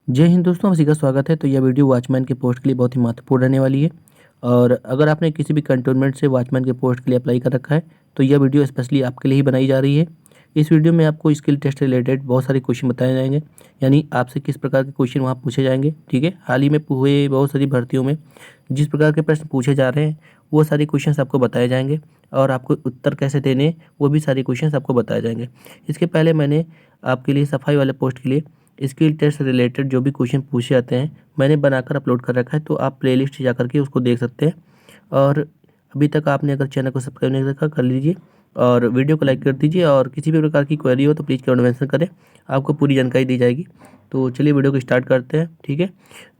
जय हिंद दोस्तों, आप सभी का स्वागत है। तो यह वीडियो वॉचमैन के पोस्ट के लिए बहुत ही महत्वपूर्ण रहने वाली है। और अगर आपने किसी भी कंटोनमेंट से वॉचमैन के पोस्ट के लिए अप्लाई कर रखा है तो यह वीडियो स्पेशली आपके लिए ही बनाई जा रही है। इस वीडियो में आपको स्किल टेस्ट से रिलेटेड बहुत सारे क्वेश्चन बताए जाएंगे, यानी आपसे किस प्रकार के क्वेश्चन वहाँ पूछे जाएंगे। ठीक है, हाल ही में हुए बहुत सारी भर्तियों में जिस प्रकार के प्रश्न पूछे जा रहे हैं वो सारे क्वेश्चन आपको बताए जाएंगे, और आपको उत्तर कैसे देने वो भी सारे क्वेश्चन आपको बताए जाएंगे। इसके पहले मैंने आपके लिए सफाई वाले पोस्ट के लिए स्किल टेस्ट से रिलेटेड जो भी क्वेश्चन पूछे जाते हैं मैंने बनाकर अपलोड कर रखा है, तो आप प्लेलिस्ट जा करके उसको देख सकते हैं। और अभी तक आपने अगर चैनल को सब्सक्राइब नहीं रखा कर लीजिए और वीडियो को लाइक कर दीजिए, और किसी भी प्रकार की क्वेरी हो तो प्लीज़ कमेंट मेंशन करें, आपको पूरी जानकारी दी जाएगी। तो चलिए वीडियो को स्टार्ट करते हैं। ठीक है,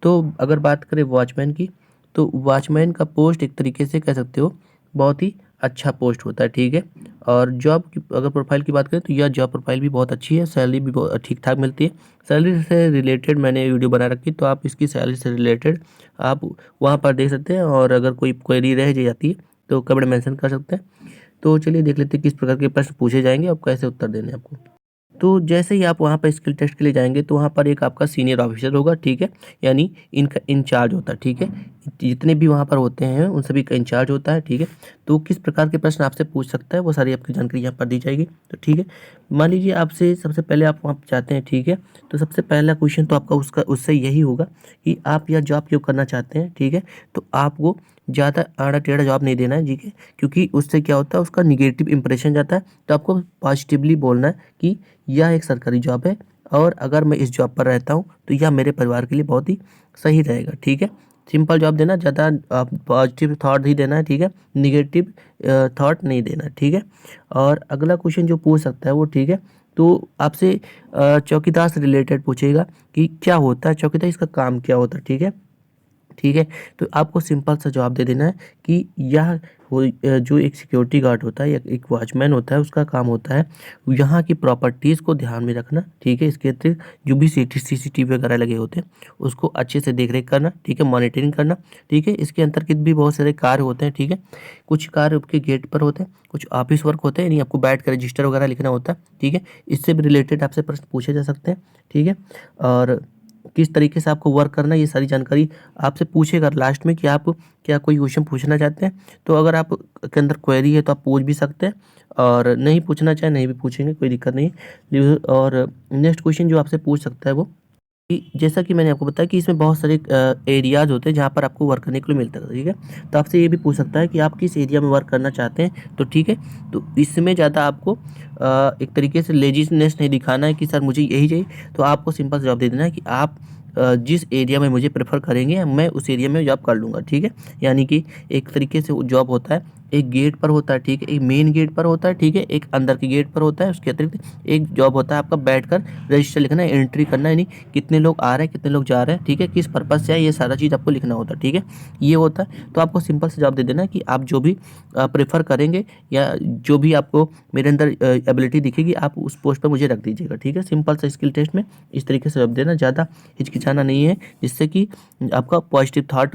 तो अगर बात करें वॉचमैन की, तो वॉचमैन का पोस्ट एक तरीके से कह सकते हो बहुत ही अच्छा पोस्ट होता है। ठीक है, और जॉब की अगर प्रोफाइल की बात करें तो यह जॉब प्रोफाइल भी बहुत अच्छी है, सैलरी भी बहुत ठीक ठाक मिलती है। सैलरी से रिलेटेड मैंने वीडियो बना रखी, तो आप इसकी सैलरी से रिलेटेड आप वहाँ पर देख सकते हैं, और अगर कोई क्वेरी रह जाती है तो कमेंट मेंशन कर सकते हैं। तो चलिए देख लेते हैं किस प्रकार के प्रश्न पूछे जाएंगे और कैसे उत्तर देने हैं आपको। तो जैसे ही आप वहाँ पर स्किल टेस्ट के लिए जाएंगे तो वहाँ पर एक आपका सीनियर ऑफिसर होगा। ठीक है, यानी इनका इंचार्ज होता है। ठीक है, जितने भी वहाँ पर होते हैं उन सभी का इंचार्ज होता है। ठीक है, तो किस प्रकार के प्रश्न आपसे पूछ सकता है वो सारी आपकी जानकारी यहाँ पर दी जाएगी। तो ठीक है, मान लीजिए आपसे सबसे पहले आप वहाँ पर जाते हैं। ठीक है, तो सबसे पहला क्वेश्चन तो आपका उससे यही होगा कि आप यह जॉब क्यों करना चाहते हैं। ठीक है, तो आपको ज़्यादा आड़ा टेढ़ा जवाब नहीं देना है। ठीक है, क्योंकि उससे क्या होता है उसका निगेटिव इंप्रेशन जाता है। तो आपको पॉजिटिवली बोलना है कि यह एक सरकारी जॉब है, और अगर मैं इस जॉब पर रहता हूँ तो यह मेरे परिवार के लिए बहुत ही सही रहेगा। ठीक है, सिंपल जॉब देना, ज़्यादा पॉजिटिव थॉट ही देना है। ठीक है, निगेटिव थॉट नहीं देना। ठीक है, और अगला क्वेश्चन जो पूछ सकता है वो, ठीक है, तो आपसे चौकीदार से रिलेटेड पूछेगा कि क्या होता है चौकीदार, इसका काम क्या होता है। ठीक है, ठीक है, तो आपको सिंपल सा जवाब दे देना है कि यह जो एक सिक्योरिटी गार्ड होता है या एक वॉचमैन होता है उसका काम होता है यहाँ की प्रॉपर्टीज़ को ध्यान में रखना। ठीक है, इसके अतिरिक्त जो भी सीसीटीवी वगैरह लगे होते हैं उसको अच्छे से देख रेख करना। ठीक है, मॉनिटरिंग करना। ठीक है, इसके अंतर्गत भी बहुत सारे कार्य होते हैं। ठीक है, कुछ कार्य आपके गेट पर होते हैं, कुछ ऑफिस वर्क होते हैं, यानी आपको बैठ कर रजिस्टर वगैरह लिखना होता है। ठीक है, इससे भी रिलेटेड आपसे प्रश्न पूछे जा सकते हैं। ठीक है, और किस तरीके से आपको वर्क करना है ये सारी जानकारी आपसे पूछेगा लास्ट में कि आप क्या कोई क्वेश्चन पूछना चाहते हैं। तो अगर आप के अंदर क्वेरी है तो आप पूछ भी सकते हैं, और नहीं पूछना चाहे नहीं भी पूछेंगे, कोई दिक्कत नहीं है। और नेक्स्ट क्वेश्चन जो आपसे पूछ सकता है वो कि जैसा कि मैंने आपको बताया कि इसमें बहुत सारे एरियाज़ होते हैं जहाँ पर आपको वर्क करने के लिए मिलता है। ठीक है, तो आपसे ये भी पूछ सकता है कि आप किस एरिया में वर्क करना चाहते हैं। तो ठीक है, तो इसमें ज़्यादा आपको एक तरीके से लेजीनेस नहीं दिखाना है कि सर मुझे यही चाहिए। तो आपको सिंपल जवाब दे देना है कि आप जिस एरिया में मुझे प्रेफर करेंगे मैं उस एरिया में जॉब कर लूँगा। ठीक है, यानी कि एक तरीके से जॉब होता है, एक गेट पर होता है। ठीक है, एक मेन गेट पर होता है। ठीक है, एक अंदर के गेट पर होता है। उसके अतिरिक्त एक जॉब होता है आपका बैठकर रजिस्टर लिखना है, एंट्री करना है, यानी कितने लोग आ रहे हैं कितने लोग जा रहे हैं। ठीक है, किस पर्पज़ से है ये सारा चीज़ आपको लिखना होता है। ठीक है, ये होता है। तो आपको सिंपल से जवाब दे देना है कि आप जो भी प्रेफर करेंगे या जो भी आपको मेरे अंदर एबिलिटी दिखेगी आप उस पोस्ट पर मुझे रख दीजिएगा। ठीक है, सिंपल सा स्किल टेस्ट में इस तरीके से जवाब देना, ज़्यादा हिचकिचाना नहीं है, जिससे कि आपका पॉजिटिव थाट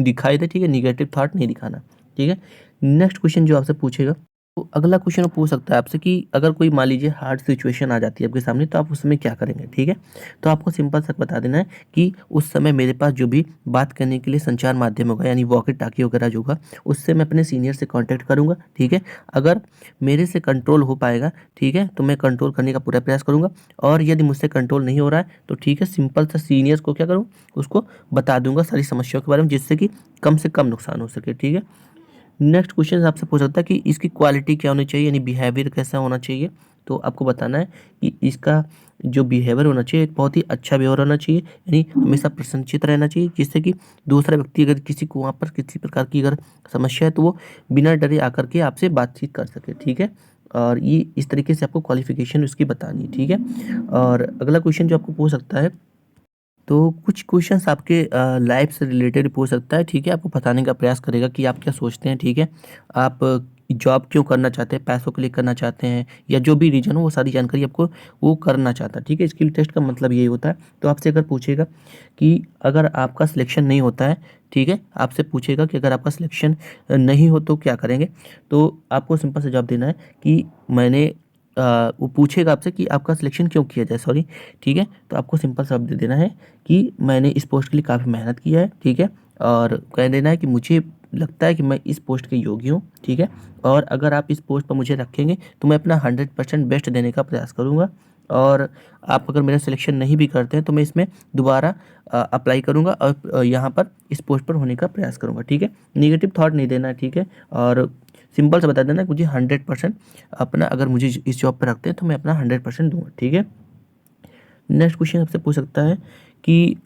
दिखाई दे। ठीक है, निगेटिव थाट नहीं दिखाना। ठीक है, नेक्स्ट क्वेश्चन जो आपसे पूछेगा, तो अगला क्वेश्चन वो पूछ सकता है आपसे कि अगर कोई मान लीजिए हार्ड सिचुएशन आ जाती है आपके सामने तो आप उस समय क्या करेंगे। ठीक है, तो आपको सिंपल सा बता देना है कि उस समय मेरे पास जो भी बात करने के लिए संचार माध्यम होगा, यानी वॉकी टाकी वगैरह जो होगा, उससे मैं अपने सीनियर से कांटेक्ट करूंगा। ठीक है, अगर मेरे से कंट्रोल हो पाएगा, ठीक है, तो मैं कंट्रोल करने का पूरा प्रयास करूंगा, और यदि मुझसे कंट्रोल नहीं हो रहा है तो ठीक है, सिंपल सा सीनियर्स को क्या करूँ, उसको बता दूंगा सारी समस्याओं के बारे में, जिससे कि कम से कम नुकसान हो सके। ठीक है, नेक्स्ट क्वेश्चन आपसे पूछ सकता है कि इसकी क्वालिटी क्या होनी चाहिए, यानी बिहेवियर कैसा होना चाहिए। तो आपको बताना है कि इसका जो बिहेवियर होना चाहिए एक बहुत ही अच्छा बिहेवियर होना चाहिए, यानी हमेशा प्रसन्नचित रहना चाहिए, जिससे कि दूसरा व्यक्ति अगर किसी को वहाँ पर किसी प्रकार की अगर समस्या है तो वो बिना डरे आकर के आपसे बातचीत कर सके। ठीक है, और ये इस तरीके से आपको क्वालिफिकेशन उसकी बतानी है। ठीक है, और अगला क्वेश्चन जो आपको पूछ सकता है, तो कुछ क्वेश्चंस आपके लाइफ से रिलेटेड पूछ सकता है। ठीक है, आपको बताने का प्रयास करेगा कि आप क्या सोचते हैं। ठीक है, आप जॉब क्यों करना चाहते हैं, पैसों के लिए करना चाहते हैं, या जो भी रीज़न हो वो सारी जानकारी आपको वो करना चाहता है। ठीक है, स्किल टेस्ट का मतलब यही होता है। तो आपसे अगर पूछेगा कि अगर आपका सिलेक्शन नहीं होता है, ठीक है, आपसे पूछेगा कि अगर आपका सिलेक्शन नहीं हो तो क्या करेंगे, तो आपको सिंपल से जवाब देना है कि मैंने वो पूछेगा आपसे कि आपका सिलेक्शन क्यों किया जाए, सॉरी, ठीक है। तो आपको सिंपल शब्द दे देना है कि मैंने इस पोस्ट के लिए काफ़ी मेहनत किया है, ठीक है, और कह देना है कि मुझे लगता है कि मैं इस पोस्ट के योग्य हूँ, ठीक है, और अगर आप इस पोस्ट पर मुझे रखेंगे तो मैं अपना 100% बेस्ट देने का प्रयास करूँगा, और आप अगर मेरा सिलेक्शन नहीं भी करते हैं तो मैं इसमें दोबारा अप्लाई करूँगा और यहाँ पर इस पोस्ट पर होने का प्रयास करूँगा, ठीक है। नेगेटिव थॉट नहीं देना है, ठीक है, और सिंपल से बता देना कि मुझे 100% अपना, अगर मुझे इस जॉब पर रखते हैं तो मैं अपना 100% दूंगा, ठीक है। नेक्स्ट क्वेश्चन आपसे पूछ सकता है कि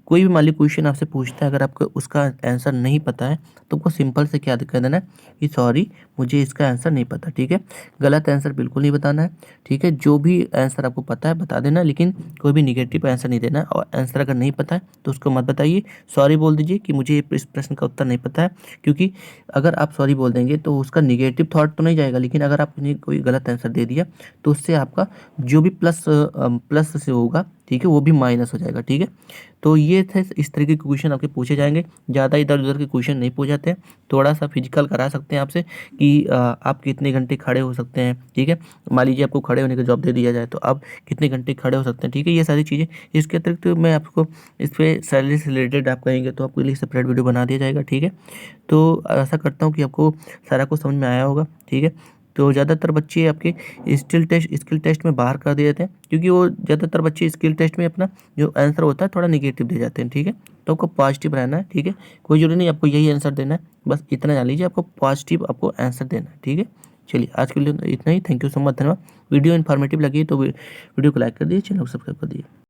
कोई भी मान लीजिए क्वेश्चन आपसे पूछता है, अगर आपको उसका आंसर नहीं पता है तो आपको सिंपल से क्या कह देना है कि सॉरी मुझे इसका आंसर नहीं पता, ठीक है। गलत आंसर बिल्कुल नहीं बताना है, ठीक है। जो भी आंसर आपको पता है बता देना, लेकिन कोई भी निगेटिव आंसर नहीं देना है, और आंसर अगर नहीं पता है तो उसको मत बताइए, सॉरी बोल दीजिए कि मुझे इस प्रश्न का उत्तर नहीं पता है, क्योंकि अगर आप सॉरी बोल देंगे तो उसका निगेटिव थॉट तो नहीं जाएगा, लेकिन अगर आपने कोई गलत आंसर दे दिया तो उससे आपका जो भी प्लस से होगा, ठीक है, वो भी माइनस हो जाएगा, ठीक है। तो ये थे इस तरीके के क्वेश्चन आपके पूछे जाएंगे। ज़्यादा इधर उधर के क्वेश्चन नहीं पूछ जाते हैं, थोड़ा सा फिजिकल करा सकते हैं आपसे कि आप कितने घंटे खड़े हो सकते हैं, ठीक है। मान लीजिए आपको खड़े होने का जॉब दे दिया जाए तो आप कितने घंटे खड़े हो सकते हैं, ठीक है। ये सारी चीज़ें, इसके अतिरिक्त मैं आपको इस पर सैलरी से रिलेटेड आप कहेंगे तो आपके लिए सेपरेट वीडियो बना दिया जाएगा, ठीक है। तो आशा करता हूँ कि आपको सारा कुछ समझ में आया होगा, ठीक है। तो ज़्यादातर बच्चे आपके स्किल टेस्ट में बाहर कर दिए जाते हैं, क्योंकि वो ज़्यादातर बच्चे स्किल टेस्ट में अपना जो आंसर होता है थोड़ा निगेटिव दे जाते हैं, ठीक है। तो आपको पॉजिटिव रहना है, ठीक है। कोई ज़रूरी नहीं आपको यही आंसर देना है, बस इतना जान लीजिए आपको पॉजिटिव आपको आंसर देना है, ठीक है। चलिए आज के लिए इतना ही, थैंक यू सो मच, धन्यवाद। वीडियो इन्फॉर्मेटिव लगी तो वीडियो को लाइक कर दिए, चैनल को सब्सक्राइब कर दिए।